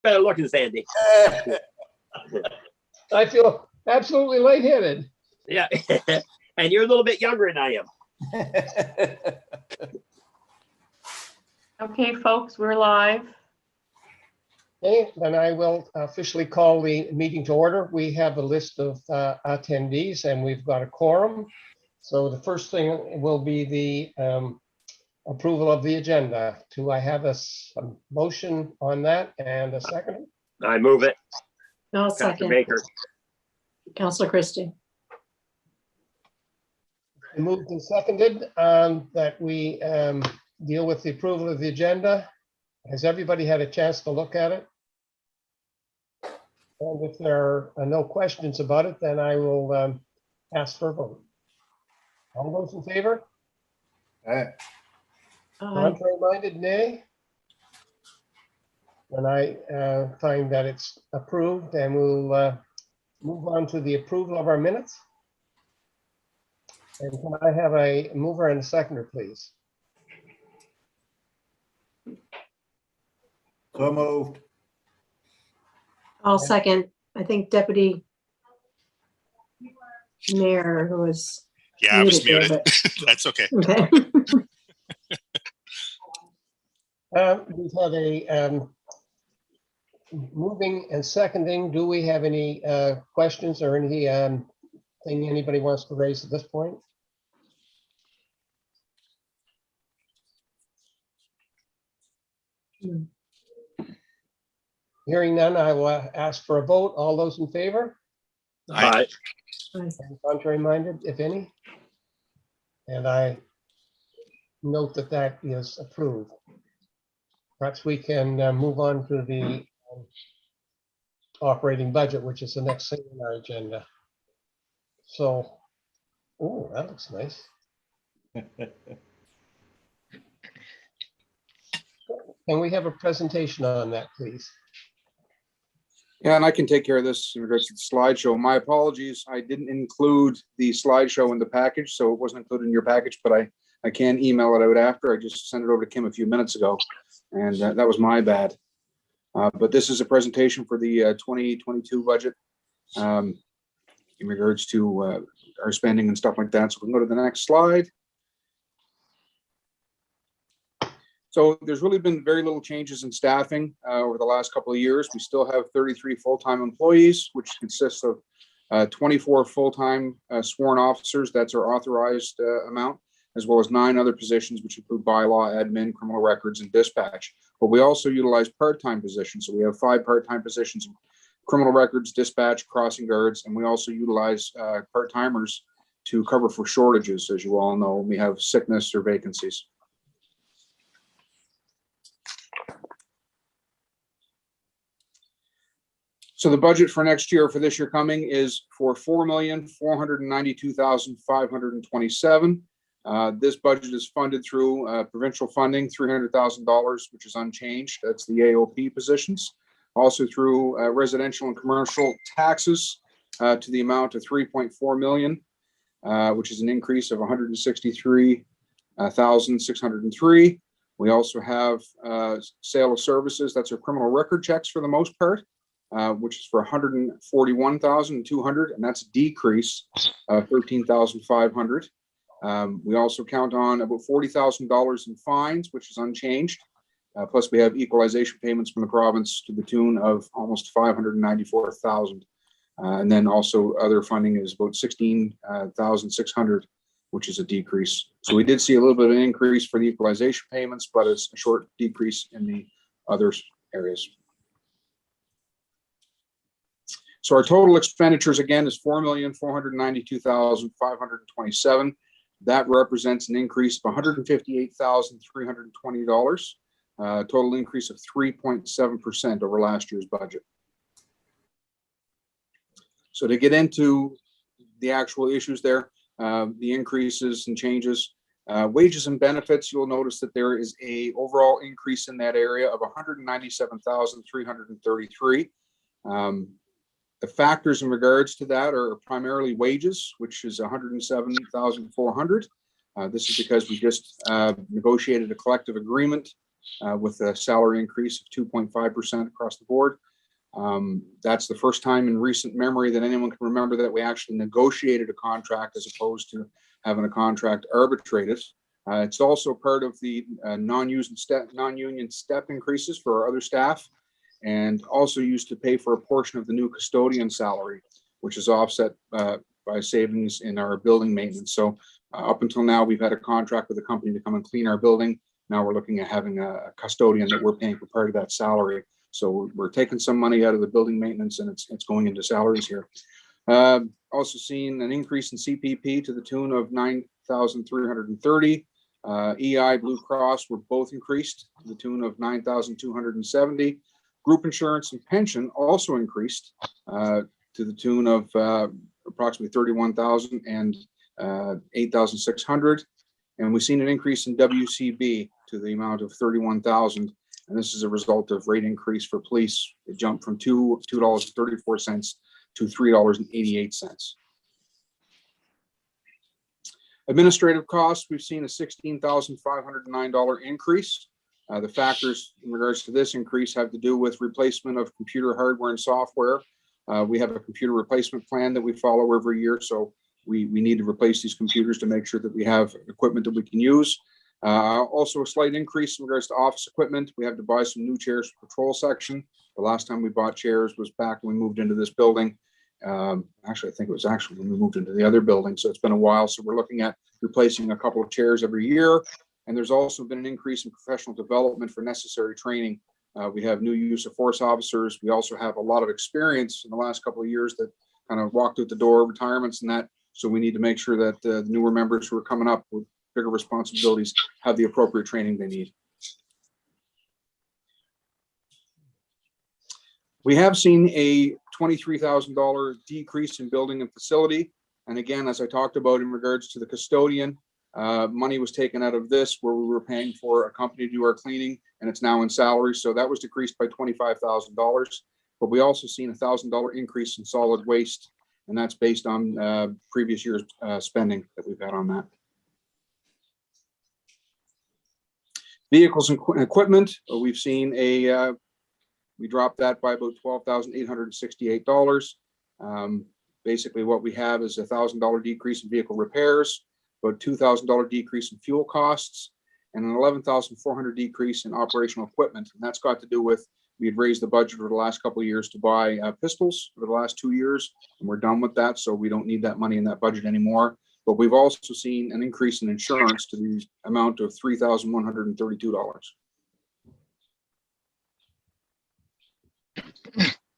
better looking, Sandy. I feel absolutely lightheaded. Yeah. And you're a little bit younger than I am. Okay, folks, we're live. Okay, then I will officially call the meeting to order. We have a list of attendees and we've got a quorum. So the first thing will be the approval of the agenda. Do I have a motion on that and a second? I move it. No, Councilor second. Baker. Councilor Christie. Moved and seconded that we deal with the approval of the agenda. Has everybody had a chance to look at it? And if there are no questions about it, then I will ask for a vote. All those in favor? Aye. Contrary-minded, nay? And I find that it's approved, and we'll move on to the approval of our minutes. And can I have a mover and a seconder, please? So moved. I'll second. I think Deputy Mayor, who was. Yeah, I was there, muted. That's okay. Okay. We've had a moving and seconding. Do we have any questions or any thing anybody wants to raise at this point? Hearing none, I will ask for a vote. All those in favor? Aye. And contrary-minded, if any? And I note that that is approved. Perhaps we can move on to the operating budget, which is the next thing on our agenda. So, oh, that looks nice. Can we have a presentation on that, please? Yeah, and I can take care of this in regards to the slideshow. My apologies, I didn't include the slideshow in the package, so it wasn't included in your package, but I can email it out after. I just sent it over to Kim a few minutes ago, and that was my bad. But this is a presentation for the 2022 budget in regards to our spending and stuff like that. So we can go to the next slide. So there's really been very little changes in staffing over the last couple of years. We still have 33 full-time employees, which consists of 24 full-time sworn officers. That's our authorized amount, as well as 9 other positions, which include bylaw, admin, criminal records, and dispatch. But we also utilize part-time positions. So we have 5 part-time positions in criminal records, dispatch, crossing guards, and we also utilize part-timers to cover for shortages, as you all know, when we have sickness or vacancies. So the budget for next year, for this year coming, is for $4,492,527. This budget is funded through provincial funding, $300,000, which is unchanged. That's the AOP positions. Also through residential and commercial taxes to the amount of $3.4 million, which is an increase of $163,603. We also have sale of services. That's our criminal record checks for the most part. Which is for $141,200, and that's a decrease of $13,500. We also count on about $40,000 in fines, which is unchanged. Plus, we have equalization payments from the province to the tune of almost $594,000, and then also other funding is about $16,600, which is a decrease. So we did see a little bit of an increase for the equalization payments, but it's a short decrease in the other areas. So our total expenditures again is $4,492,527. That represents an increase of $158,320, total increase of 3.7% over last year's budget. So to get into the actual issues there, the increases and changes, wages and benefits, you'll notice that there is a overall increase in that area of $197,333. The factors in regards to that are primarily wages, which is $107,400. This is because we just negotiated a collective agreement with a salary increase of 2.5% across the board. That's the first time in recent memory that anyone can remember that we actually negotiated a contract as opposed to having a contract arbitrated. It's also part of the non-union step increases for our other staff, and also used to pay for a portion of the new custodian salary, which is offset by savings in our building maintenance. So up until now, we've had a contract with a company to come and clean our building. Now we're looking at having a custodian that we're paying for part of that salary. So we're taking some money out of the building maintenance, and it's going into salaries here. Also seen an increase in CPP to the tune of 9,330. EI, Blue Cross were both increased to the tune of 9,270. Group insurance and pension also increased to the tune of approximately 31,000 and 8,600. And we've seen an increase in WCB to the amount of 31,000. And this is a result of rate increase for police. It jumped from $2.34 to $3.88. Administrative costs, we've seen a $16,509 increase. The factors in regards to this increase have to do with replacement of computer hardware and software. We have a computer replacement plan that we follow every year, so we need to replace these computers to make sure that we have equipment that we can use. Also a slight increase in regards to office equipment. We have to buy some new chairs for patrol section. The last time we bought chairs was back when we moved into this building. Actually, I think it was actually when we moved into the other building, so it's been a while. So we're looking at replacing a couple of chairs every year. And there's also been an increase in professional development for necessary training. We have new use of force officers. We also have a lot of experience in the last couple of years that kind of walked out the door, retirements and that. So we need to make sure that the newer members who are coming up with bigger responsibilities have the appropriate training they need. We have seen a $23,000 decrease in building and facility. And again, as I talked about in regards to the custodian, money was taken out of this where we were paying for a company to do our cleaning, and it's now in salary. So that was decreased by $25,000. But we also seen a $1,000 increase in solid waste, and that's based on previous year's spending that we've had on that. Vehicles and equipment, we've seen we dropped that by about $12,868. Basically what we have is a $1,000 decrease in vehicle repairs, about $2,000 decrease in fuel costs, and an $11,400 decrease in operational equipment. And that's got to do with, we had raised the budget over the last couple of years to buy pistols for the last 2 years, and we're done with that. So we don't need that money in that budget anymore. But we've also seen an increase in insurance to the amount of $3,132.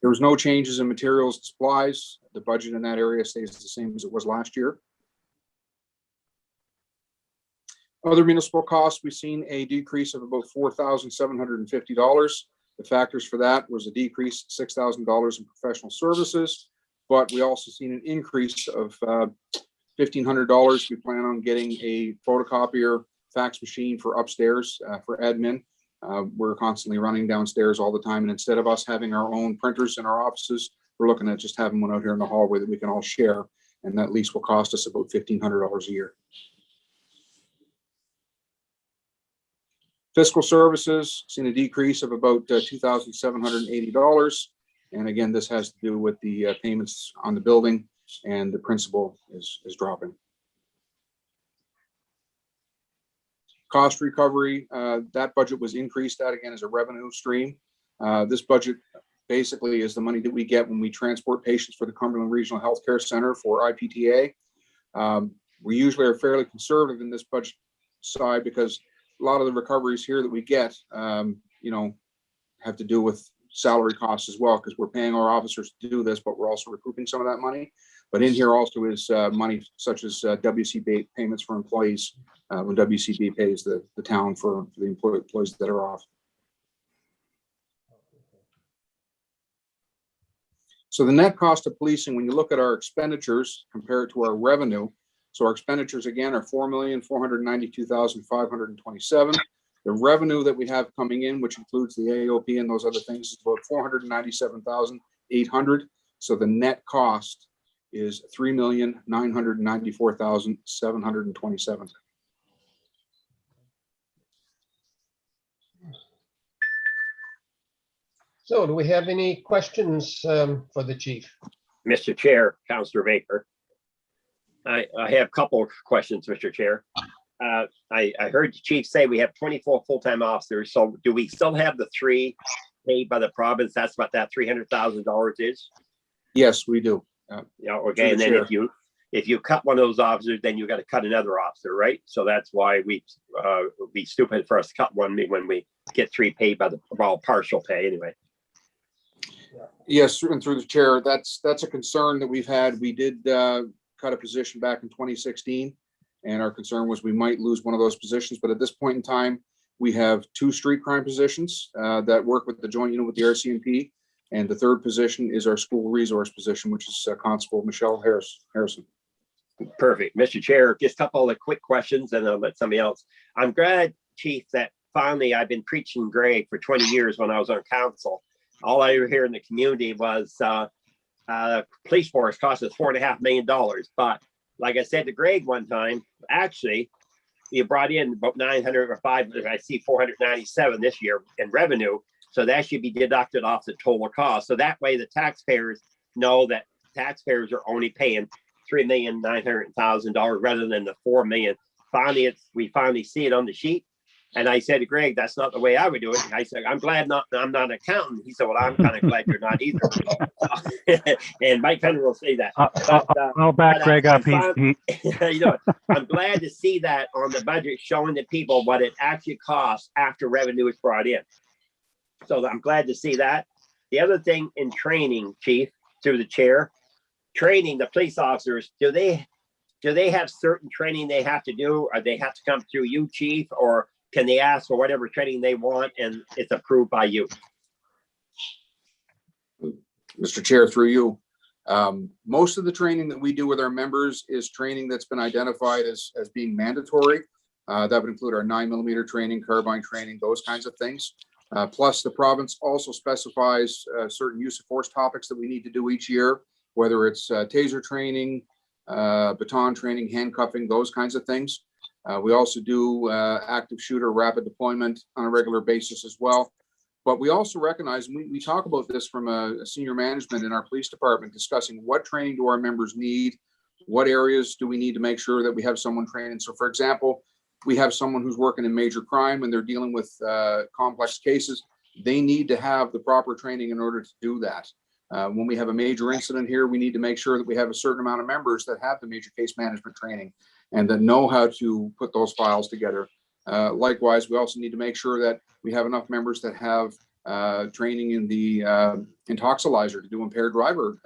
There was no changes in materials and supplies. The budget in that area stays the same as it was last year. Other municipal costs, we've seen a decrease of about $4,750. The factors for that was a decrease of $6,000 in professional services, but we also seen an increase of $1,500. We plan on getting a photocopier fax machine for upstairs for admin. We're constantly running downstairs all the time, and instead of us having our own printers in our offices, we're looking at just having one out here in the hallway that we can all share, and that lease will cost us about $1,500 a year. Fiscal services, seen a decrease of about $2,780. And again, this has to do with the payments on the building, and the principal is dropping. Cost recovery, that budget was increased. That again is a revenue stream. This budget basically is the money that we get when we transport patients for the Cumberland Regional Healthcare Center for IPTA. We usually are fairly conservative in this budget side because a lot of the recoveries here that we get, have to do with salary costs as well, because we're paying our officers to do this, but we're also recouping some of that money. But in here also is money such as WCB payments for employees when WCB pays the town for the employees that are off. So the net cost of policing, when you look at our expenditures compared to our revenue, so our expenditures again are $4,492,527. The revenue that we have coming in, which includes the AOP and those other things, is about $497,800. So the net cost is $3,994,727. So do we have any questions for the chief? Mr. Chair, Councilor Baker. I have a couple of questions, Mr. Chair. I heard the chief say we have 24 full-time officers. So do we still have the 3 paid by the province? That's what that $300,000 is? Yes, we do. Yeah, okay. And then if you cut one of those officers, then you got to cut another officer, right? So that's why we would be stupid for us to cut one when we get 3 paid by the, well, partial pay anyway. Yes, and through the chair, that's a concern that we've had. We did cut a position back in 2016, and our concern was we might lose one of those positions. But at this point in time, we have 2 street crime positions that work with the joint unit with the RCMP, and the 3rd position is our school resource position, which is Constable Michelle Harrison. Perfect. Mr. Chair, just a couple of quick questions and I'll let somebody else. I'm glad, Chief, that finally I've been preaching Greg for 20 years when I was on council. All I hear in the community was police force cost us $4.5 million. But like I said to Greg one time, actually, you brought in about 900 or 500, I see 497 this year in revenue. So that should be deducted off the total cost. So that way the taxpayers know that taxpayers are only paying $3,900,000 rather than the $4 million. Finally, we finally see it on the sheet. And I said to Greg, that's not the way I would do it. I said, I'm glad I'm not an accountant. He said, well, I'm kind of glad you're not either. And Mike Fender will say that. I'll back Greg up. You know, I'm glad to see that on the budget showing the people what it actually costs after revenue is brought in. So I'm glad to see that. The other thing in training, Chief, through the chair, training the police officers, do they have certain training they have to do, or they have to come through you, Chief, or can they ask for whatever training they want and it's approved by you? Mr. Chair, through you, most of the training that we do with our members is training that's been identified as being mandatory. That would include our 9mm training, carbine training, those kinds of things. Plus, the province also specifies certain use of force topics that we need to do each year, whether it's taser training, baton training, handcuffing, those kinds of things. We also do active shooter rapid deployment on a regular basis as well. But we also recognize, and we talk about this from a senior management in our police department, discussing what training do our members need, what areas do we need to make sure that we have someone training. So for example, we have someone who's working in major crime and they're dealing with complex cases. They need to have the proper training in order to do that. When we have a major incident here, we need to make sure that we have a certain amount of members that have the major case management training and that know how to put those files together. Likewise, we also need to make sure that we have enough members that have training in the intoxilizer to do impaired driver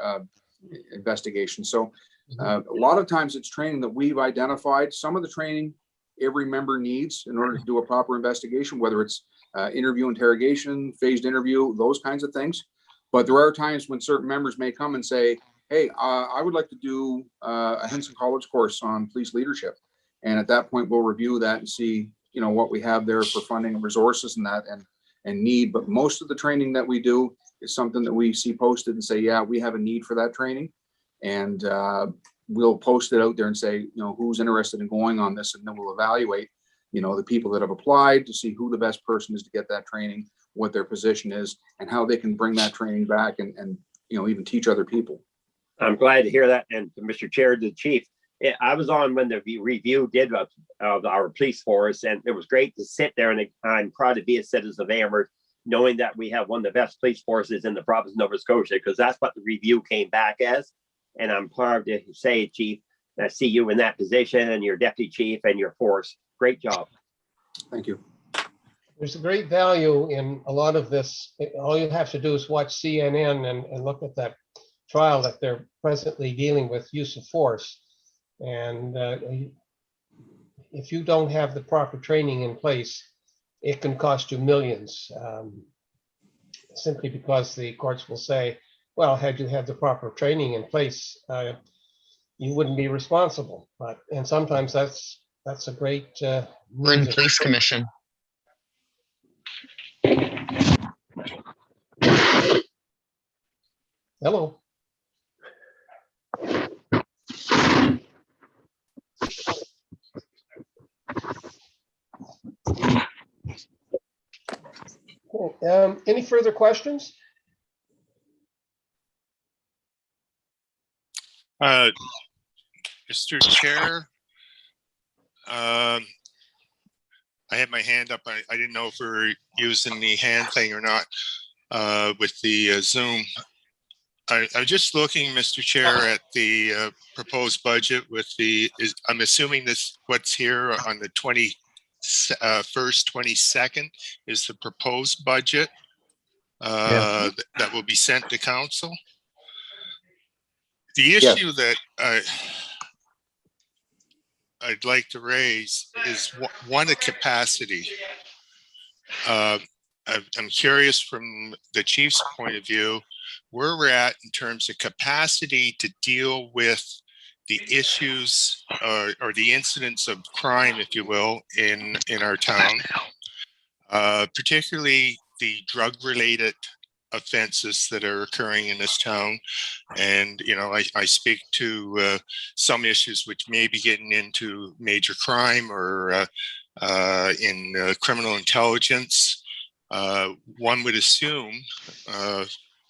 investigation. So a lot of times it's training that we've identified. Some of the training every member needs in order to do a proper investigation, whether it's interview, interrogation, phased interview, those kinds of things. But there are times when certain members may come and say, hey, I would like to do a Henson College course on police leadership. And at that point, we'll review that and see, you know, what we have there for funding and resources and that and need. But most of the training that we do is something that we see posted and say, yeah, we have a need for that training. And we'll post it out there and say, you know, who's interested in going on this? And then we'll evaluate, you know, the people that have applied to see who the best person is to get that training, what their position is, and how they can bring that training back and you know, even teach other people. I'm glad to hear that. And Mr. Chair, the Chief, I was on when the review did of our police force, and it was great to sit there, and I'm proud to be a citizen of Amherst, knowing that we have one of the best police forces in the province of Nova Scotia, because that's what the review came back as. And I'm proud to say, Chief, I see you in that position and your deputy chief and your force. Great job. Thank you. There's a great value in a lot of this. All you have to do is watch CNN and look at that trial that they're presently dealing with use of force. And if you don't have the proper training in place, it can cost you millions, simply because the courts will say, well, had you had the proper training in place, you wouldn't be responsible. And sometimes that's a great We're in police commission. Hello. Any further questions? Mr. Chair, I had my hand up. I didn't know if we were using the hand thing or not with the Zoom. I'm just looking, Mr. Chair, at the proposed budget with I'm assuming what's here on the 21st, 22nd is the proposed budget that will be sent to council. The issue that I'd like to raise is one, a capacity. I'm curious from the chief's point of view, where we're at in terms of capacity to deal with the issues or the incidents of crime, if you will, in our town, particularly the drug-related offenses that are occurring in this town. And, you know, I speak to some issues which may be getting into major crime or in criminal intelligence. One would assume,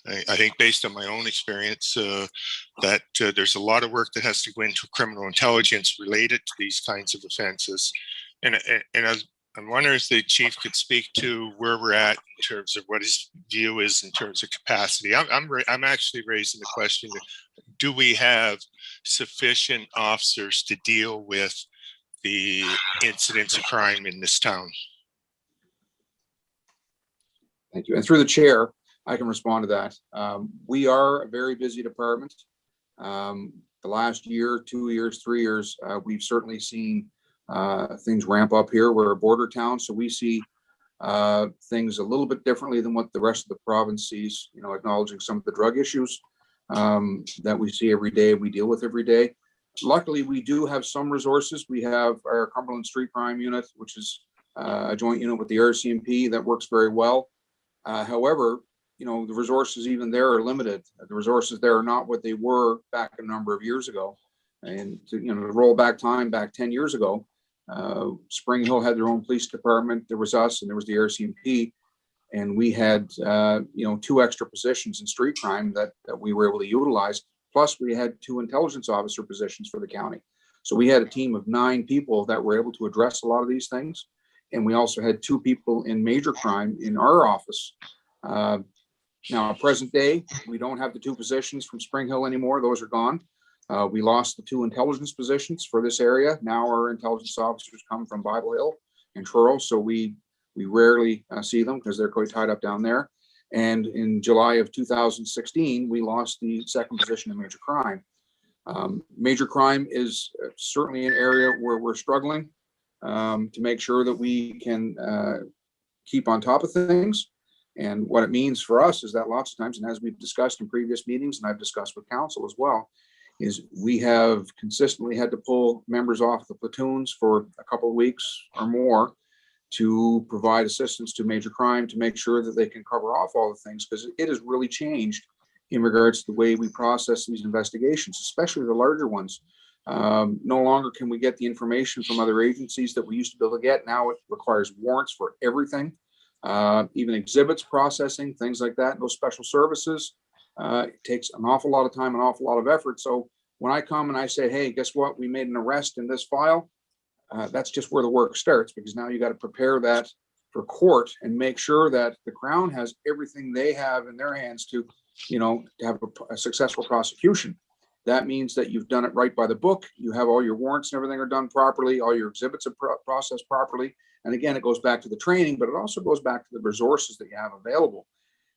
I think based on my own experience, that there's a lot of work that has to go into criminal intelligence related to these kinds of offenses. And I'm wondering if the chief could speak to where we're at in terms of what his view is in terms of capacity. I'm actually raising the question, do we have sufficient officers to deal with the incidents of crime in this town? Thank you. And through the chair, I can respond to that. We are a very busy department. The last year, 2 years, 3 years, we've certainly seen things ramp up here. We're a border town, so we see things a little bit differently than what the rest of the province sees, you know, acknowledging some of the drug issues that we see every day, we deal with every day. Luckily, we do have some resources. We have our Cumberland Street Crime Unit, which is a joint unit with the RCMP that works very well. However, you know, the resources even there are limited. The resources there are not what they were back a number of years ago. And to, you know, to roll back time back 10 years ago, Spring Hill had their own police department. There was us and there was the RCMP. And we had, you know, 2 extra positions in street crime that we were able to utilize. Plus we had 2 intelligence officer positions for the county. So we had a team of 9 people that were able to address a lot of these things. And we also had 2 people in major crime in our office. Now, present day, we don't have the 2 positions from Spring Hill anymore. Those are gone. We lost the 2 intelligence positions for this area. Now our intelligence officers come from Bible Hill and Truro, so we rarely see them because they're quite tied up down there. And in July of 2016, we lost the 2nd position in major crime. Major crime is certainly an area where we're struggling to make sure that we can keep on top of things. And what it means for us is that lots of times, and as we've discussed in previous meetings, and I've discussed with council as well, is we have consistently had to pull members off the platoons for a couple of weeks or more to provide assistance to major crime to make sure that they can cover off all the things, because it has really changed in regards to the way we process these investigations, especially the larger ones. No longer can we get the information from other agencies that we used to be able to get. Now it requires warrants for everything, even exhibits processing, things like that. Those special services, it takes an awful lot of time, an awful lot of effort. So when I come and I say, hey, guess what? We made an arrest in this file. That's just where the work starts, because now you got to prepare that for court and make sure that the Crown has everything they have in their hands to, you know, to have a successful prosecution. That means that you've done it right by the book. You have all your warrants and everything are done properly. All your exhibits are processed properly. And again, it goes back to the training, but it also goes back to the resources that you have available.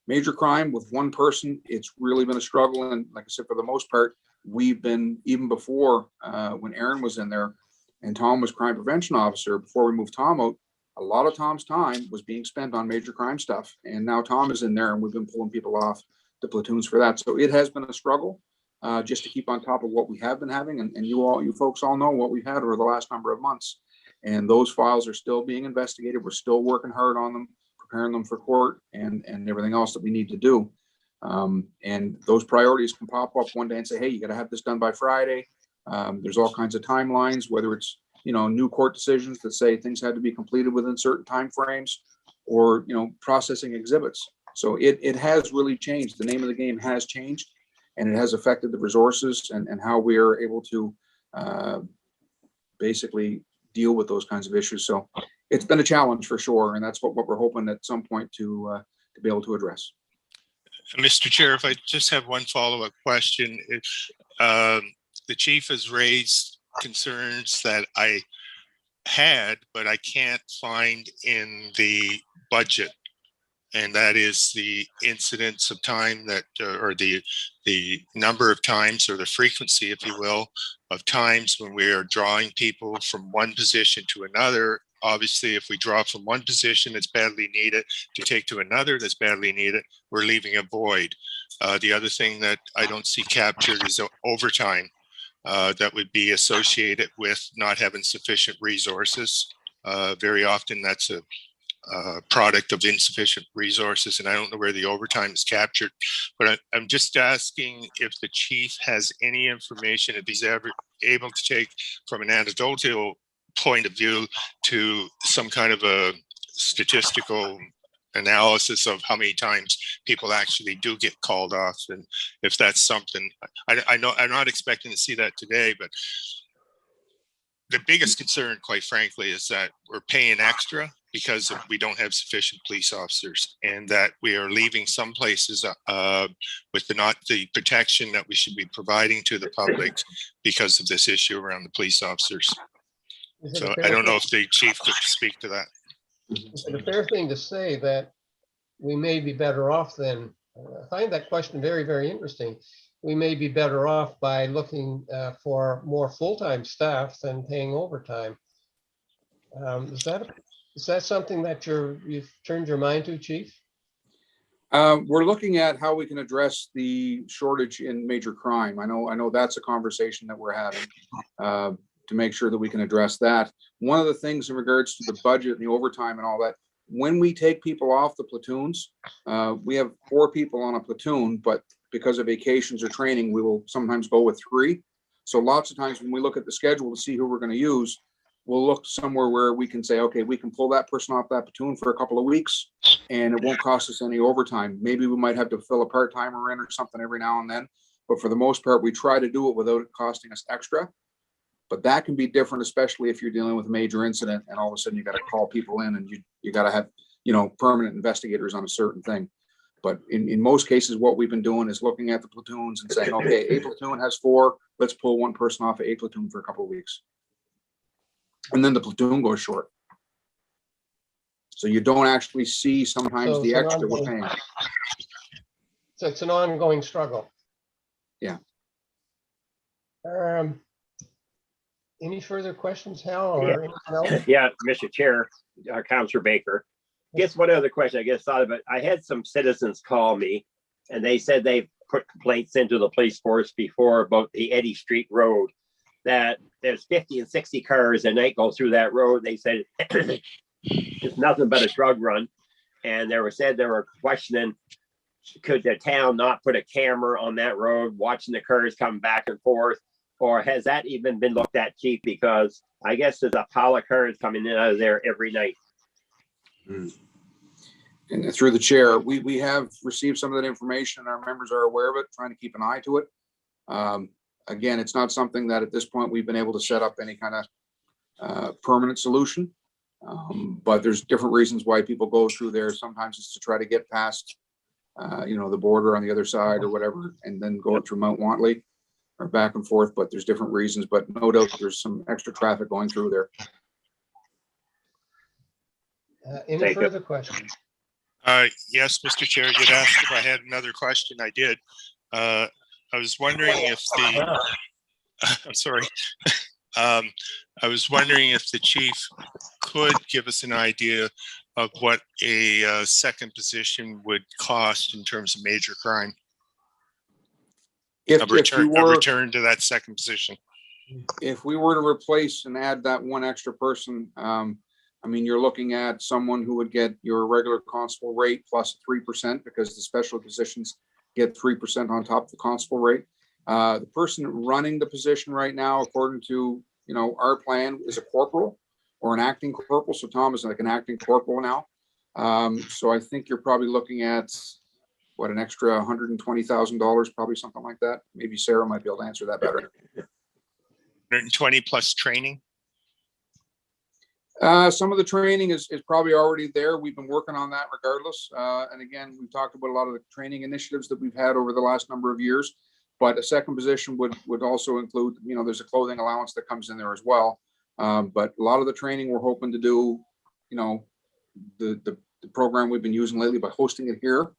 Major crime with 1 person, it's really been a struggle. And like I said, for the most part, we've been, even before when Aaron was in there and Tom was crime prevention officer, before we moved Tom out, a lot of Tom's time was being spent on major crime stuff. And now Tom is in there and we've been pulling people off the platoons for that. So it has been a struggle just to keep on top of what we have been having. And you folks all know what we've had over the last number of months. And those files are still being investigated. We're still working hard on them, preparing them for court and everything else that we need to do. And those priorities can pop up one day and say, hey, you got to have this done by Friday. There's all kinds of timelines, whether it's, you know, new court decisions that say things had to be completed within certain timeframes, or, you know, processing exhibits. So it has really changed. The name of the game has changed. and it has affected the resources and how we are able to basically deal with those kinds of issues. So it's been a challenge for sure, and that's what we're hoping at some point to be able to address. Mr. Chair, if I just have one follow-up question. The chief has raised concerns that I had, but I can't find in the budget. And that is the incidence of time that, or the number of times, or the frequency, if you will, of times when we are drawing people from one position to another. Obviously, if we draw from one position that's badly needed to take to another that's badly needed, we're leaving a void. The other thing that I don't see captured is overtime that would be associated with not having sufficient resources. Very often that's a product of insufficient resources, and I don't know where the overtime is captured, but I'm just asking if the chief has any information, if he's ever able to take from an anecdotal point of view to some kind of a statistical analysis of how many times people actually do get called off, and if that's something. I know I'm not expecting to see that today, but the biggest concern, quite frankly, is that we're paying extra because we don't have sufficient police officers, and that we are leaving some places with not the protection that we should be providing to the public because of this issue around the police officers. So I don't know if the chief could speak to that. Is it a fair thing to say that we may be better off than, I find that question very, very interesting. We may be better off by looking for more full-time staff than paying overtime. Is that something that you've turned your mind to, Chief? We're looking at how we can address the shortage in major crime. I know that's a conversation that we're having to make sure that we can address that. One of the things in regards to the budget and the overtime and all that, when we take people off the platoons, we have 4 people on a platoon, but because of vacations or training, we will sometimes go with 3. So lots of times when we look at the schedule to see who we're going to use, we'll look somewhere where we can say, okay, we can pull that person off that platoon for a couple of weeks and it won't cost us any overtime. Maybe we might have to fill a part-timer in or something every now and then, but for the most part, we try to do it without it costing us extra. But that can be different, especially if you're dealing with a major incident and all of a sudden you got to call people in and you got to have, permanent investigators on a certain thing. But in most cases, what we've been doing is looking at the platoons and saying, okay, a platoon has 4, let's pull one person off of a platoon for a couple of weeks. And then the platoon goes short. So you don't actually see sometimes the extra we're paying. So it's an ongoing struggle. Yeah. Any further questions, Hal, or anything else? Yeah, Mr. Chair, Councilor Baker. Guess one other question I guess thought of it. I had some citizens call me and they said they've put complaints into the police force before about the Eddy Street Road, that there's 50 and 60 cars a night go through that road. They said it's nothing but a drug run. And they were questioning, could the town not put a camera on that road watching the cars come back and forth? Or has that even been looked at, Chief? Because I guess there's a pile of cars coming in out of there every night. And through the chair, we have received some of that information and our members are aware of it, trying to keep an eye to it. Again, it's not something that at this point we've been able to set up any kind of permanent solution. But there's different reasons why people go through there. Sometimes it's to try to get past, the border on the other side or whatever, and then go through Mount Wantley or back and forth. But there's different reasons, but no doubt there's some extra traffic going through there. Any further questions? Yes, Mr. Chair, you'd asked if I had another question. I did. I was wondering if I'm sorry. I was wondering if the chief could give us an idea of what a second position would cost in terms of major crime. A return to that second position. If we were to replace and add that one extra person, you're looking at someone who would get your regular constable rate plus 3% because the special positions get 3% on top of the constable rate. The person running the position right now, according to our plan, is a corporal or an acting corporal. So Tom is like an acting corporal now. So I think you're probably looking at what, an extra $120,000, probably something like that. Maybe Sarah might be able to answer that better. 120 plus training. Some of the training is probably already there. We've been working on that regardless. And again, we've talked about a lot of the training initiatives that we've had over the last number of years. But a second position would also include, you know, there's a clothing allowance that comes in there as well. But a lot of the training we're hoping to do, you know, the program we've been using lately by hosting it here.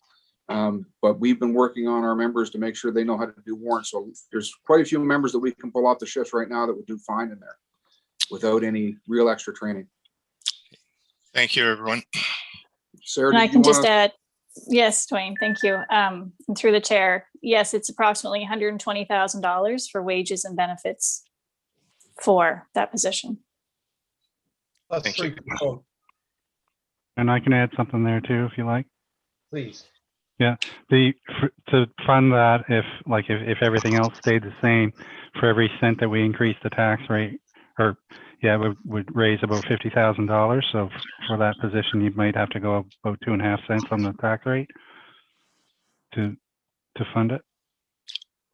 But we've been working on our members to make sure they know how to do warrants. So there's quite a few members that we can pull off the shifts right now that would do fine in there without any real extra training. Thank you, everyone. Sarah, And I did you can just want to? add, yes, Dwayne, thank you. And through the chair, yes, it's approximately $120,000 for wages and benefits for that position. That's Thank you. 3%, And I can add something there too, if you like. please. To fund that, if everything else stayed the same, for every cent that we increase the tax rate, or would raise about $50,000. So for that position, you might have to go about 2.5 cents on the tax rate to fund it.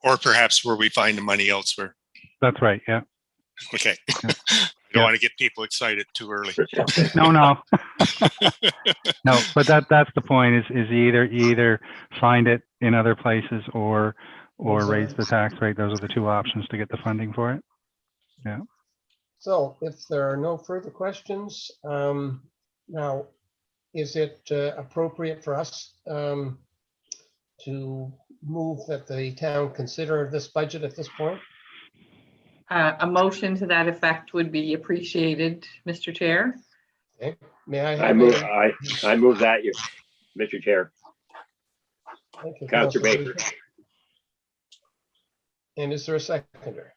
Or perhaps where we find the money elsewhere. That's right. Yeah. Okay. Yeah. I don't want to get people excited too early. No. No, but that's the point. Is you either find it in other places or raise the tax rate. Those are the two options to get the funding for it. Yeah. So if there are no further questions, now, is it appropriate for us to move that the town consider this budget at this point? A motion to that effect would be appreciated, Mr. Chair. Okay. May I I have move, a? I move that, you, Mr. Chair. Thank you, Councilor Councilor Baker. And is there a seconder?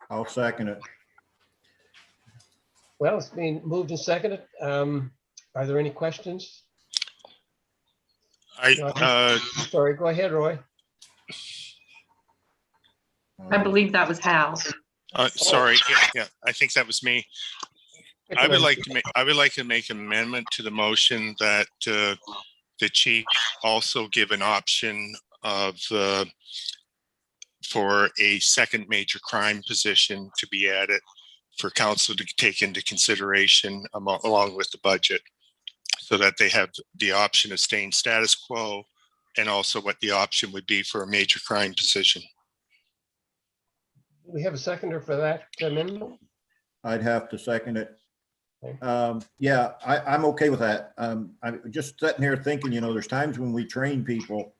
I'll second it. Well, it's been moved and seconded. Are there any questions? Sorry, go ahead, Roy. I believe that was Hal. Sorry. Yeah, I think that was me. I would like to make an amendment to the motion that the chief also give an option of for a second major crime position to be added for council to take into consideration along with the budget, so that they have the option of staying status quo, and also what the option would be for a major crime position. We have a seconder for that amendment? I'd have to second it. Okay. Yeah, I'm okay with that. I'm just sitting here thinking, you know, there's times when we train people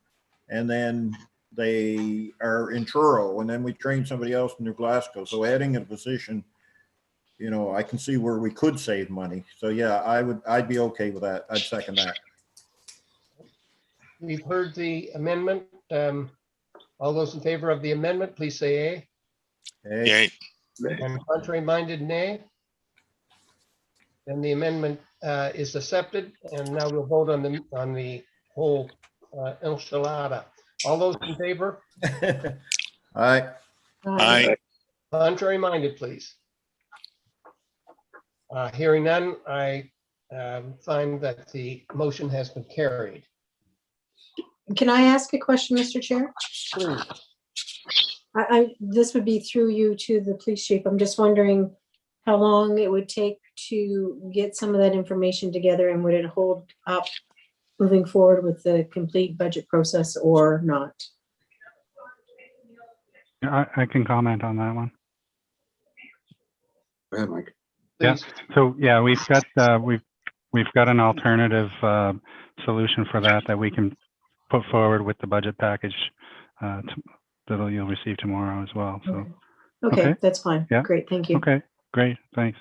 and then they are in Truro and then we train somebody else in New Glasgow. So adding a position, you know, I can see where we could save money. So yeah, I'd be okay with that. I'd second that. We've heard the amendment. All those in favor of the amendment, please say aye. Hey, Yeah. And contrary minded, nay. Then the amendment is accepted, and now we'll vote on the whole enchilada. All those in favor? all right. Aye. Contrary minded, please. Hearing none, I find that the motion has been carried. Can I ask a question, Mr. Chair? Please. This would be through you to the police chief. I'm just wondering how long it would take to get some of that information together, and would it hold up moving forward with the complete budget process or not? I can comment on that one. Go ahead, Mike. Yeah. Please. So yeah, we've got an alternative solution for that we can put forward with the budget package that you'll receive tomorrow as well. So Okay, Okay. that's fine. Yeah. Great, thank you. okay, great, thanks.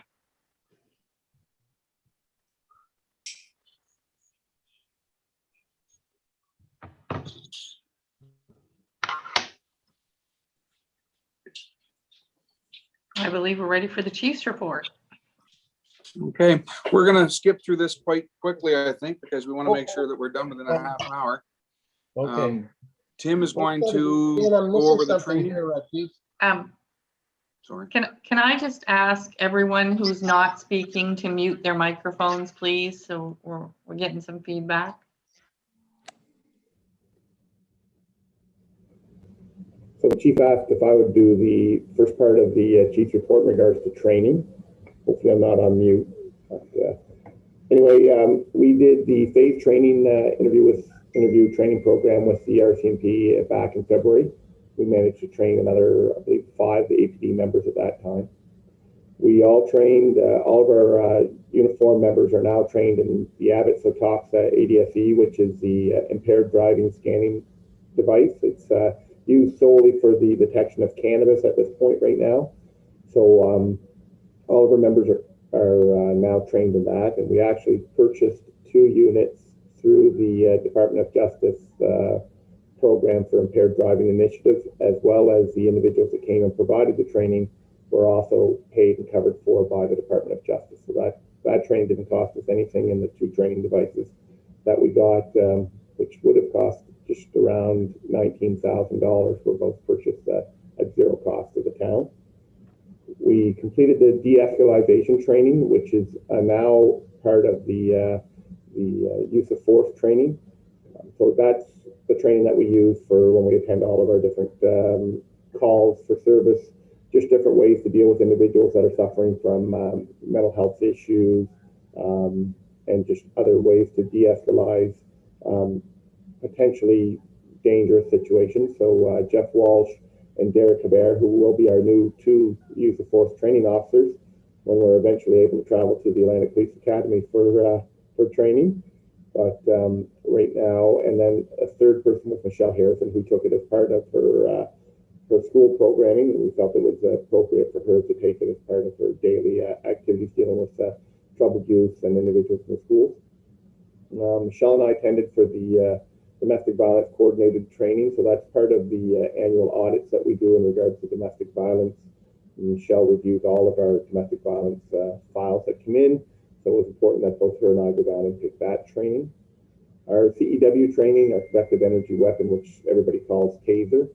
I believe we're ready for the chief's report. Okay, we're gonna skip through this quite quickly, I think, because we want to make sure that we're done within a half an hour. Okay. Tim is going Dan, to I'm go missing over the something training. here, Chief. Sorry. Can I just ask everyone who's not speaking to mute their microphones, please? So we're getting some feedback. So the chief asked if I would do the first part of the chief's report in regards to training. Hopefully I'm not on mute. But, anyway, we did the phase training interview training program with the RCMP back in February. We managed to train another, I believe, 5 APD members at that time. We all trained, all of our uniform members are now trained in the Abbott Sotoxa ADSE, which is the impaired driving scanning device. It's used solely for the detection of cannabis at this point right now. So all of our members are now trained in that, and we actually purchased 2 units through the Department of Justice program for impaired driving initiatives, as well as the individuals that came and provided the training were also paid and covered for by the Department of Justice. So that training didn't cost us anything, and the 2 training devices that we got, which would have cost just around $19,000, were both purchased at zero cost to the town. We completed the de-escalation training, which is now part of the use of force training. So that's the training that we use for when we attend all of our different calls for service, just different ways to deal with individuals that are suffering from mental health issues, and just other ways to de-escalate potentially dangerous situations. So Jeff Walsh and Derek Hebert, who will be our new 2 use of force training officers when we're eventually able to travel to the Atlantic Police Academy for training. But right now, and then a 3rd person was Michelle Harrison, who took it as part of her school programming, and we felt it was appropriate for her to take it as part of her daily activities dealing with troubled youth and individuals in the schools. Michelle and I attended for the domestic violence coordinated training, so that's part of the annual audits that we do in regards to domestic violence. Michelle reviews all of our domestic violence files that come in, so it was important that both her and I go down and take that training. Our CEW training, our conductive energy weapon, which everybody calls TASER,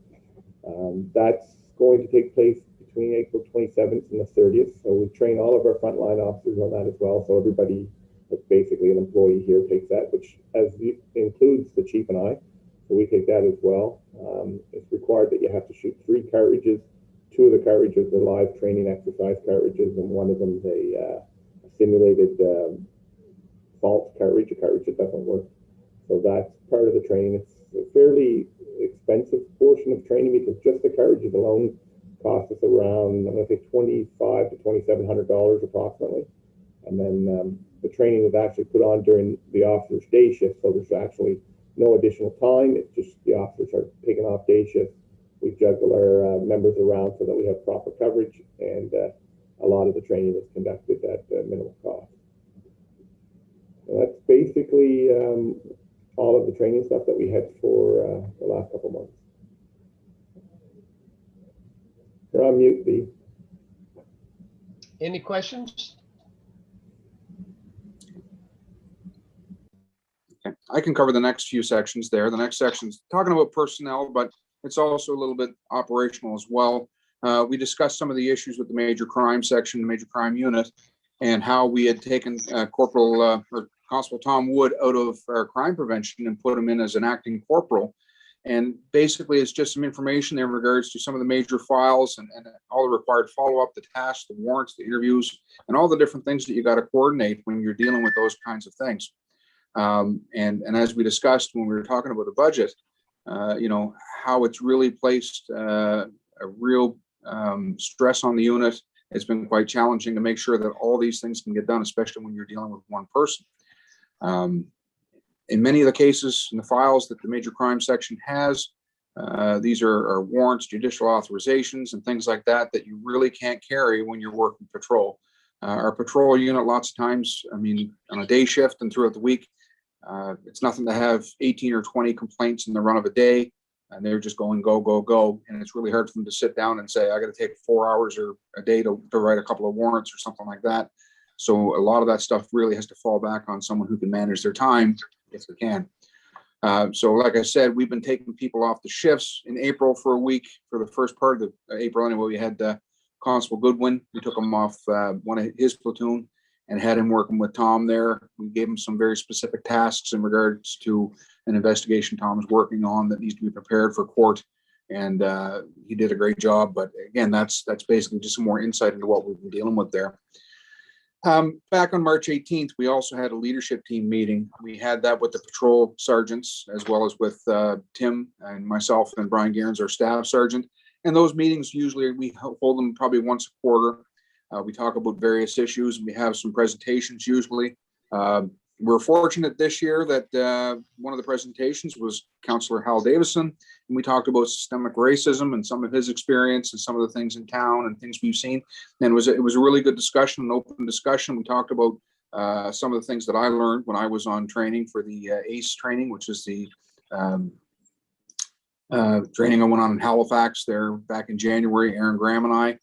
that's going to take place between April 27th and the 30th. So we train all of our frontline officers on that as well. So everybody that's basically an employee here takes that, which includes the chief and I. So we take that as well. It's required that you have to shoot 3 cartridges. 2 of the cartridges are live training exercise cartridges, and one of them is a simulated false cartridge, a cartridge that doesn't work. So that's part of the training. It's a fairly expensive portion of training because just the cartridges alone cost us around, I'm going to say $2,500 to $2,700 approximately. And then the training is actually put on during the officer's day shift, so there's actually no additional time. It's just the officers are taking off day shift. We juggle our members around so that we have proper coverage, and a lot of the training is conducted at minimal cost. So that's basically all of the training stuff that we had for the last couple months. You're on mute, B. Any questions? Okay. I can cover the next few sections there. The next section's talking about personnel, but it's also a little bit operational as well. We discussed some of the issues with the major crime section, the major crime unit, and how we had taken Corporal or Constable Tom Wood out of our crime prevention and put him in as an acting corporal. And basically, it's just some information there in regards to some of the major files and all the required follow-up, the tasks, the warrants, the interviews, and all the different things that you got to coordinate when you're dealing with those kinds of things. And as we discussed when we were talking about the budget, you know, how it's really placed a real stress on the unit. It's been quite challenging to make sure that all these things can get done, especially when you're dealing with one person. In many of the cases in the files that the major crime section has, these are warrants, judicial authorizations, and things like that that you really can't carry when you're working patrol. Our patrol unit, lots of times, I mean, on a day shift and throughout the week, it's nothing to have 18 or 20 complaints in the run of a day, and they're just going go, go, go. And it's really hard for them to sit down and say, I got to take 4 hours or a day to write a couple of warrants or something like that. So a lot of that stuff really has to fall back on someone who can manage their time if they can. So like I said, we've been taking people off the shifts in April for a week. For the first part of April anyway, we had Constable Goodwin. We took him off one of his platoon and had him working with Tom there. We gave him some very specific tasks in regards to an investigation Tom is working on that needs to be prepared for court and he did a great job. But again, that's basically just some more insight into what we've been dealing with there. Back on March 18th, we also had a leadership team meeting. We had that with the patrol sergeants, as well as with Tim and myself and Brian Gairns, our staff sergeant. And those meetings, usually we hold them probably once a quarter. We talk about various issues, and we have some presentations usually. We're fortunate this year that one of the presentations was Councillor Hal Davison, and we talked about systemic racism and some of his experience and some of the things in town and things we've seen. And it was a really good discussion, an open discussion. We talked about some of the things that I learned when I was on training for the ACE training, which is the training I went on in Halifax there back in January. Aaron Graham and I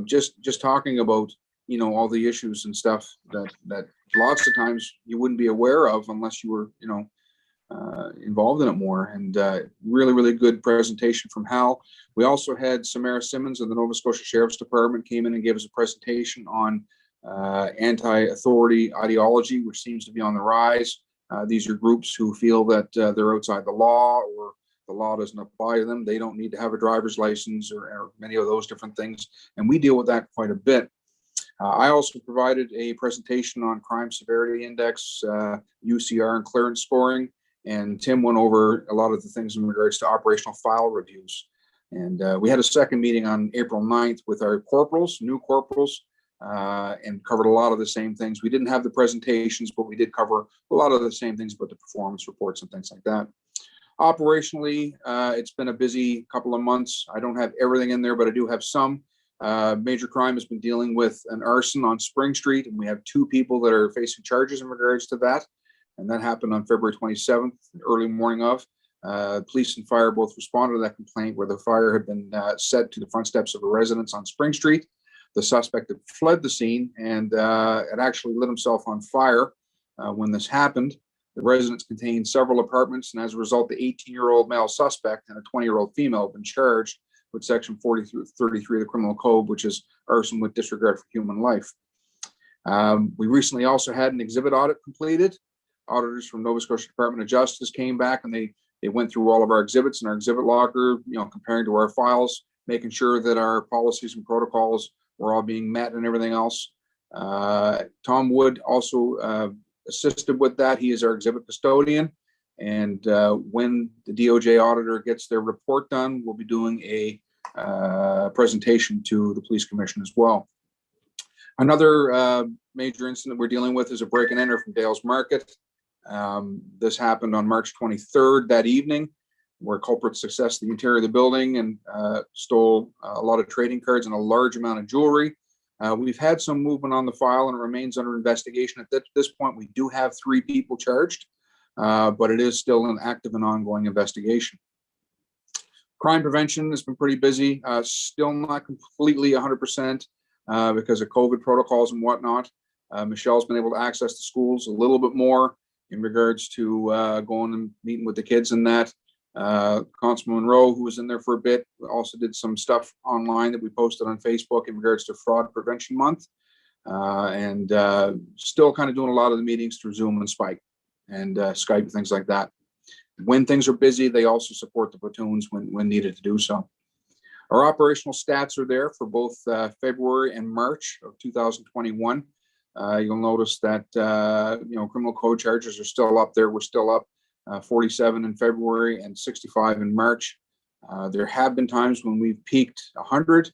just talking about, you know, all the issues and stuff that lots of times you wouldn't be aware of unless you were, you know, involved in it more. And really, really good presentation from Hal. We also had Samara Simmons of the Nova Scotia Sheriff's Department came in and gave us a presentation on anti-authority ideology, which seems to be on the rise. These are groups who feel that they're outside the law, or the law doesn't apply to them. They don't need to have a driver's license or many of those different things. And we deal with that quite a bit. I also provided a presentation on crime severity index, UCR and clearance scoring, and Tim went over a lot of the things in regards to operational file reviews. And we had a second meeting on April 9th with our corporals, new corporals, and covered a lot of the same things. We didn't have the presentations, but we did cover a lot of the same things about the performance reports and things like that. Operationally, it's been a busy couple of months. I don't have everything in there, but I do have some. Major crime has been dealing with an arson on Spring Street, and we have 2 people that are facing charges in regards to that. And that happened on February 27th, early morning of. Police and fire both responded to that complaint, where the fire had been set to the front steps of a residence on Spring Street. The suspect had fled the scene and had actually lit himself on fire when this happened. The residence contained several apartments, and as a result, the 18-year-old male suspect and a 20-year-old female have been charged with section 33 of the criminal code, which is arson with disregard for human life. We recently also had an exhibit audit completed. Auditors from Nova Scotia Department of Justice came back and they went through all of our exhibits in our exhibit locker, you know, comparing to our files, making sure that our policies and protocols were all being met and everything else. Tom Wood also assisted with that. He is our exhibit custodian. And when the DOJ auditor gets their report done, we'll be doing a presentation to the police commission as well. Another major incident we're dealing with is a break and enter from Dale's Market. This happened on March 23rd that evening, where culprits accessed the interior of the building and stole a lot of trading cards and a large amount of jewelry. We've had some movement on the file and it remains under investigation. At this point, we do have 3 people charged. But it is still an active and ongoing investigation. Crime prevention has been pretty busy, still not completely 100% because of COVID protocols and whatnot. Michelle's been able to access the schools a little bit more in regards to going and meeting with the kids and that. Constable Monroe, who was in there for a bit, also did some stuff online that we posted on Facebook in regards to Fraud Prevention Month. And still kind of doing a lot of the meetings through Zoom and Spike and Skype and things like that. When things are busy, they also support the platoons when needed to do so. Our operational stats are there for both February and March of 2021. You'll notice that criminal code charges are still up there. We're still up 47 in February and 65 in March. There have been times when we've peaked 100,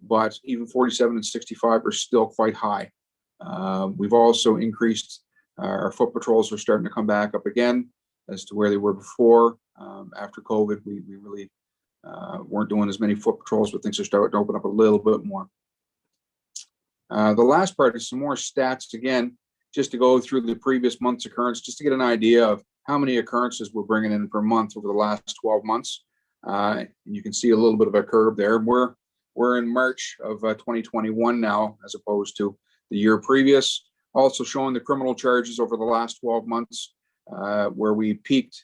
but even 47 and 65 are still quite high. We've also increased our foot patrols are starting to come back up again as to where they were before. After COVID, we really weren't doing as many foot patrols, but things are starting to open up a little bit more. The last part is some more stats again, just to go through the previous month's occurrence, just to get an idea of how many occurrences we're bringing in per month over the last 12 months. And you can see a little bit of a curve there. We're in March of 2021 now, as opposed to the year previous. Also showing the criminal charges over the last 12 months, where we peaked,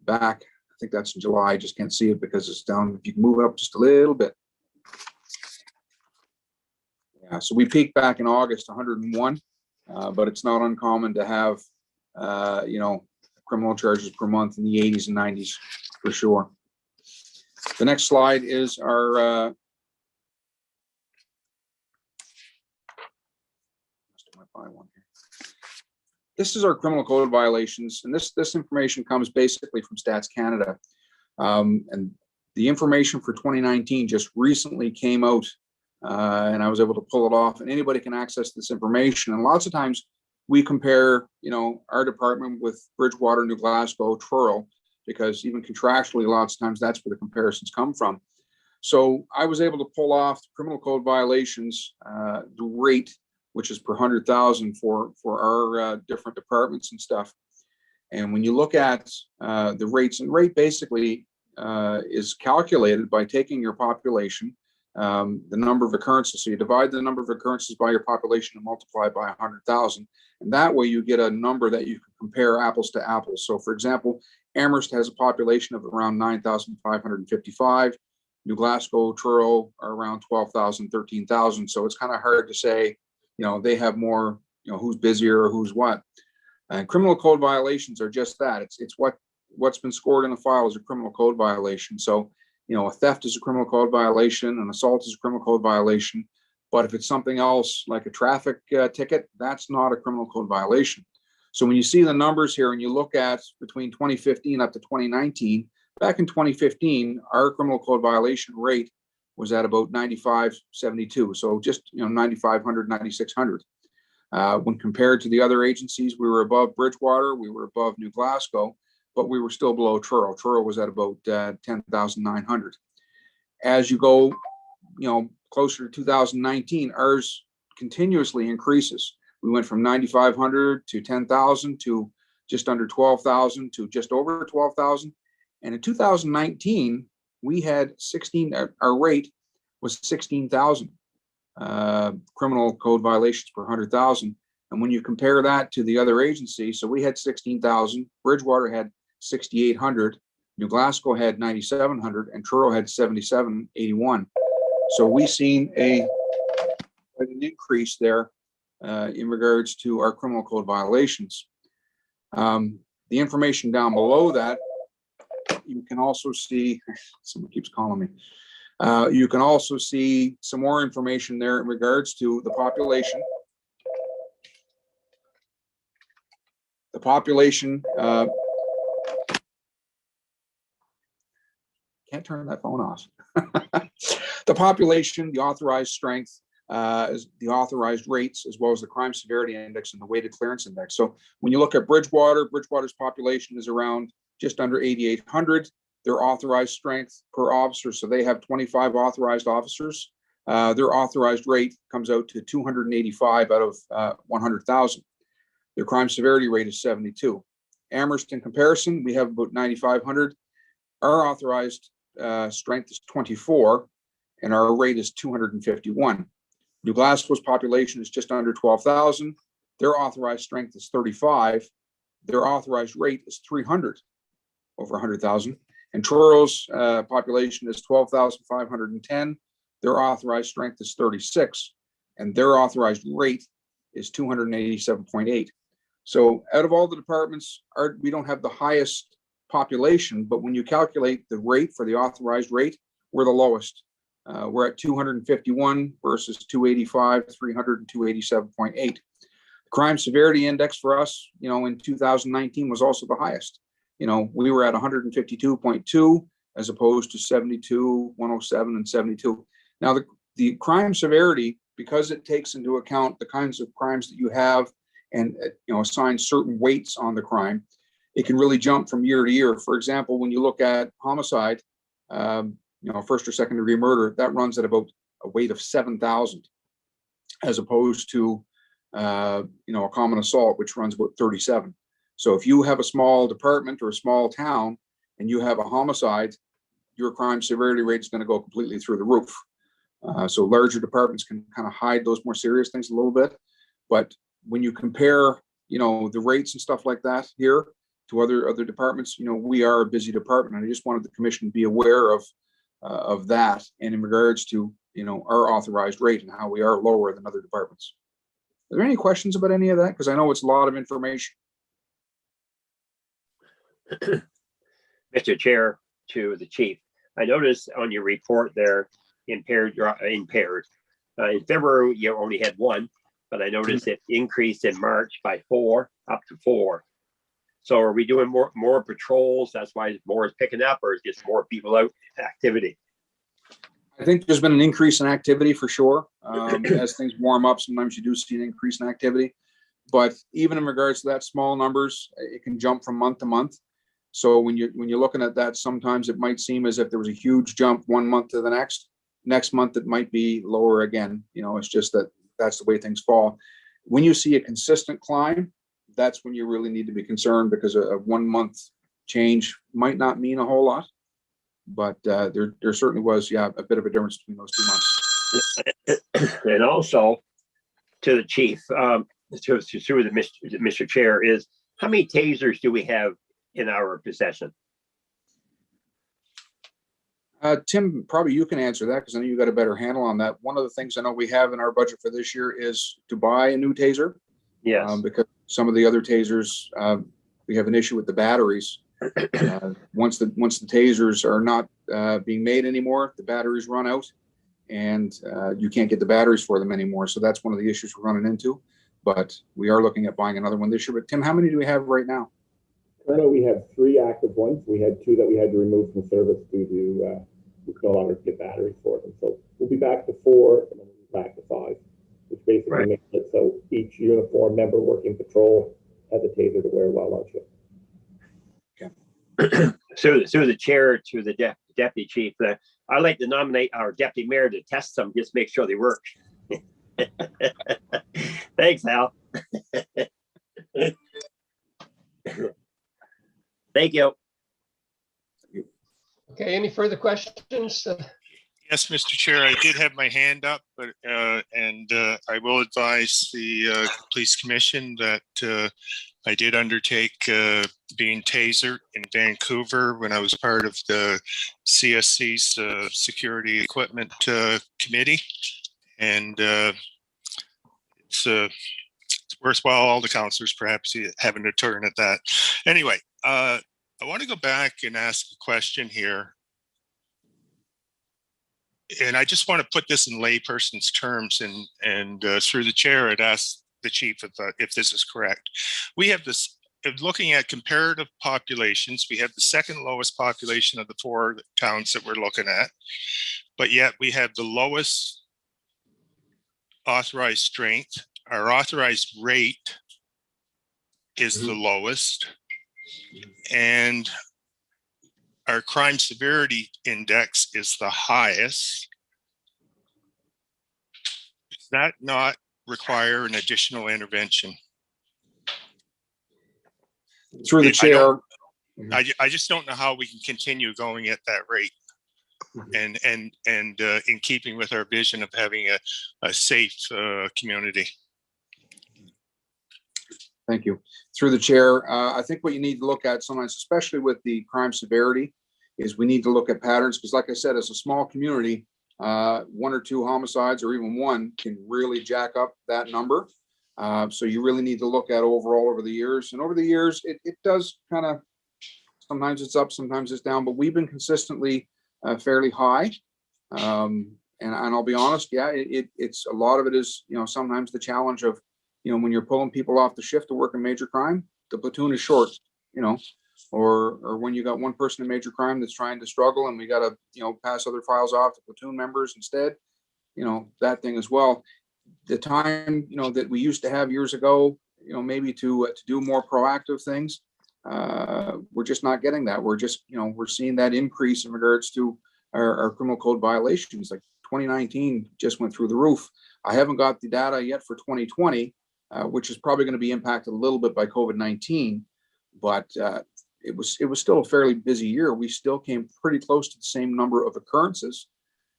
back, I think that's in July. I just can't see it because it's down. If you can move it up just a little bit. Yeah, so we peaked back in August, 101, but it's not uncommon to have, criminal charges per month in the 80s and 90s for sure. The next slide is our this is our criminal code violations, and this information comes basically from Stats Canada. And the information for 2019 just recently came out, and I was able to pull it off, and anybody can access this information. And lots of times we compare, our department with Bridgewater, New Glasgow, Truro, because even contractually, lots of times that's where the comparisons come from. So I was able to pull off criminal code violations, the rate, which is per 100,000 for our different departments and stuff. And when you look at the rates, and rate basically is calculated by taking your population, the number of occurrences. So you divide the number of occurrences by your population and multiply by 100,000. And that way you get a number that you can compare apples to apples. So for example, Amherst has a population of around 9,555. New Glasgow, Truro are around 12,000, 13,000. So it's kind of hard to say, they have more, who's busier or who's what. And criminal code violations are just that. It's what's been scored in the file is a criminal code violation. So, a theft is a criminal code violation, an assault is a criminal code violation. But if it's something else like a traffic ticket, that's not a criminal code violation. So when you see the numbers here and you look at between 2015 up to 2019, back in 2015, our criminal code violation rate was at about 9572. So just, 9,500, 9,600. When compared to the other agencies, we were above Bridgewater, we were above New Glasgow, but we were still below Truro. Truro was at about 10,900. As you go, closer to 2019, ours continuously increases. We went from 9,500 to 10,000 to just under 12,000 to just over 12,000. And in 2019, we had our rate was 16,000 criminal code violations per 100,000. And when you compare that to the other agencies, so we had 16,000, Bridgewater had 6,800, New Glasgow had 9,700, and Truro had 7,781. So we've seen an increase there in regards to our criminal code violations. The information down below that, you can also see, someone keeps calling me. You can also see some more information there in regards to the population. The population, can't turn that phone off. The population, the authorized strength, is the authorized rates, as well as the crime severity index and the weighted clearance index. So when you look at Bridgewater's population is around just under 8,800. Their authorized strength per officer, so they have 25 authorized officers. Their authorized rate comes out to 285 out of 100,000. Their crime severity rate is 72. Amherst, in comparison, we have about 9,500. Our authorized strength is 24, and our rate is 251. New Glasgow's population is just under 12,000. Their authorized strength is 35. Their authorized rate is 300 over 100,000. And Truro's population is 12,510. Their authorized strength is 36, and their authorized rate is 287.8. So out of all the departments, we don't have the highest population, but when you calculate the rate for the authorized rate, we're the lowest. We're at 251 versus 285, 300, and 287.8. The crime severity index for us, in 2019 was also the highest. We were at 152.2 as opposed to 72, 107, and 72. Now, the crime severity, because it takes into account the kinds of crimes that you have and, assigns certain weights on the crime, it can really jump from year to year. For example, when you look at homicide, first or second degree murder, that runs at about a weight of 7,000 as opposed to, a common assault, which runs about 37. So if you have a small department or a small town and you have a homicide, your crime severity rate is going to go completely through the roof. So larger departments can kind of hide those more serious things a little bit. But when you compare, the rates and stuff like that here to other departments, we are a busy department. And I just wanted the commission to be aware of that, and in regards to, our authorized rate and how we are lower than other departments. Are there any questions about any of that? Because I know it's a lot of information. Mr. Chair, to the chief, I noticed on your report there, impaired. In February, you only had one, but I noticed it increased in March by 4 up to 4. So are we doing more patrols? That's why more is picking up, or is just more people out activity? I think there's been an increase in activity for sure. As things warm up, sometimes you do see an increase in activity. But even in regards to that small numbers, it can jump from month to month. So when you're looking at that, sometimes it might seem as if there was a huge jump one month to the next. Next month it might be lower again. You know, it's just that's the way things fall. When you see a consistent climb, that's when you really need to be concerned, because a 1 month change might not mean a whole lot. But there certainly was, yeah, a bit of a difference between those 2 months. And also to the chief, through the Mr. Chair, is how many tasers do we have in our possession? Tim, probably you can answer that, because I know you got a better handle on that. One of the things I know we have in our budget for this year is to buy a new taser. Yes. Because some of the other tasers, we have an issue with the batteries. Once the tasers are not being made anymore, the batteries run out, and you can't get the batteries for them anymore. So that's one of the issues we're running into. But we are looking at buying another one this year. But Tim, how many do we have right now? Currently, we have 3 active ones. We had 2 that we had to remove from service due to we could no longer get batteries for them. So we'll be back to 4, and then we'll be back to 5, which basically makes it so each uniform member working patrol has a taser to wear while on shift. So the chair to the deputy chief, I'd like to nominate our deputy mayor to test them, just make sure they work. Thanks, Al. Thank you. Okay, any further questions? Yes, Mr. Chair, I did have my hand up, but I will advise the police commission that I did undertake being tasered in Vancouver when I was part of the CSC's security equipment committee, and it's worthwhile all the counselors perhaps having a turn at that. Anyway, I want to go back and ask a question here. And I just want to put this in layperson's terms, and through the chair, I'd ask the chief if this is correct. We have this, looking at comparative populations, we have the second lowest population of the 4 towns that we're looking at, but yet we have the lowest authorized strength. Our authorized rate is the lowest, and our crime severity index is the highest. Does that not require an additional intervention? Through the chair. I just don't know how we can continue going at that rate, and in keeping with our vision of having a safe community. Thank you. Through the chair, I think what you need to look at sometimes, especially with the crime severity, is we need to look at patterns, because like I said, as a small community, 1 or 2 homicides or even 1 can really jack up that number. So you really need to look at overall over the years. And over the years, it does kind of, sometimes it's up, sometimes it's down, but we've been consistently fairly high. And I'll be honest, yeah, it's a lot of it is, sometimes the challenge of, when you're pulling people off the shift to work in major crime, the platoon is short, or when you got one person in major crime that's trying to struggle and we got to, pass other files off to platoon members instead, that thing as well. The time, that we used to have years ago, maybe to do more proactive things, we're just not getting that. We're just, we're seeing that increase in regards to our criminal code violations. Like 2019 just went through the roof. I haven't got the data yet for 2020, which is probably going to be impacted a little bit by COVID-19, but it was still a fairly busy year. We still came pretty close to the same number of occurrences,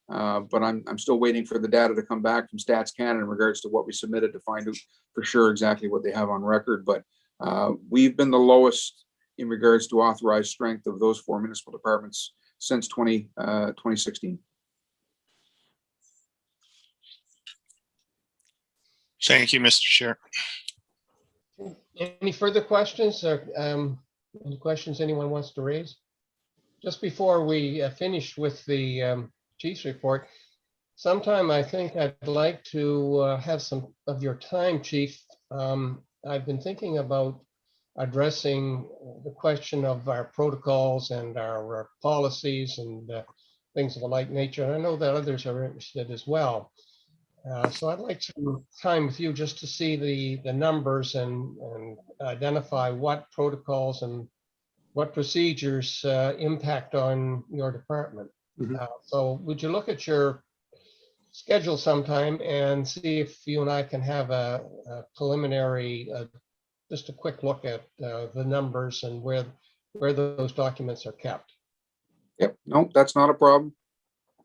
but I'm still waiting for the data to come back from Stats Canada in regards to what we submitted to find out for sure exactly what they have on record. But we've been the lowest in regards to authorized strength of those 4 municipal departments since 2016. Thank you, Mr. Chair. Any further questions or any questions anyone wants to raise? just before we finish with the chief's report, sometime I think I'd like to have some of your time, Chief. I've been thinking about addressing the question of our protocols and our policies and things of the like nature. And I know that others are interested as well. So I'd like some time with you just to see the numbers and identify what protocols and what procedures impact on your department. Mhm. So would you look at your schedule sometime and see if you and I can have a preliminary, just a quick look at the numbers and where those documents are kept. Yep, no, that's not a problem,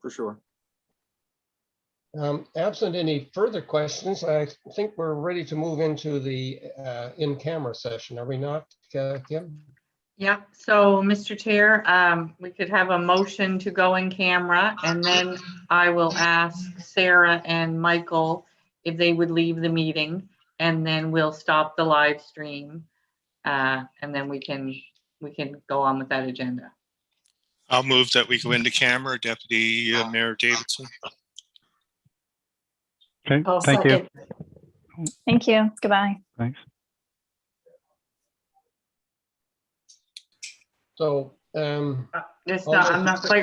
for sure. Absent any further questions, I think we're ready to move into the in-camera session. Are we not, Kim? Yeah, so Mr. Chair, we could have a motion to go in camera, and then I will ask Sarah and Michael if they would leave the meeting, and then we'll stop the live stream. And then we can go on with that agenda. I'll move that we go into camera, Deputy Mayor Davidson. Okay, I'll thank you. second. Thank you. Goodbye. Thanks. So I'm not quite